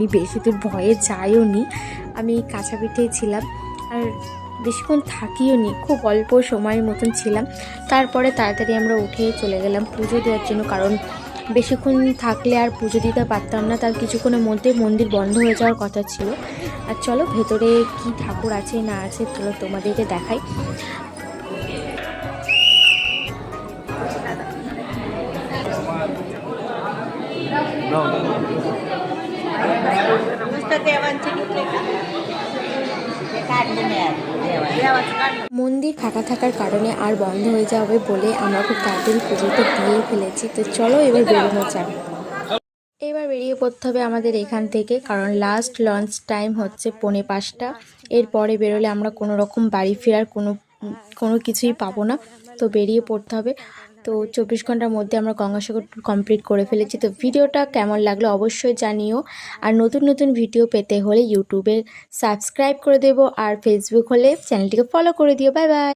আমি বেশি দূর ভয়ে যাইও নি, আমি কাঁচা পিঠেই ছিলাম আর বেশিক্ষণ থাকিও নি, খুব অল্প সময়ের মতন ছিলাম। তারপরে তাড়াতাড়ি আমরা উঠে চলে গেলাম পুজো দেওয়ার জন্য, কারণ বেশিক্ষণ থাকলে আর পুজো দিতে পারতাম না, তার কিছুক্ষণের মধ্যে মন্দির বন্ধ হয়ে যাওয়ার কথা ছিল। আর চলো ভেতরে কি ঠাকুর আছে না আছে চলো তোমাদেরকে দেখাই। মন্দির ফাঁকা থাকার কারণে আর বন্ধ হয়ে যাবে বলে আমরা খুব তাড়াতাড়ি পুজোটা দিয়ে ফেলেছি। তো চলো এবার বেরোনো যাক। এবার বেরিয়ে পড়তে হবে আমাদের এখান থেকে, কারণ লাস্ট লঞ্চ টাইম হচ্ছে 4:45। এরপরে বেরোলে আমরা কোনো রকম বাড়ি ফেরার কোনো কিছুই পাবো না, তো বেরিয়ে পড়তে হবে। তো 24 ঘন্টার মধ্যে আমরা গঙ্গাসাগর ট্যুর কমপ্লিট করে ফেলেছি। তো ভিডিওটা কেমন লাগলো অবশ্যই জানিও। আর নতুন নতুন ভিডিও পেতে হলে ইউটিউবে সাবস্ক্রাইব করে দেবো, আর ফেসবুক হলে চ্যানেলটিকে ফলো করে দিও। Bye bye.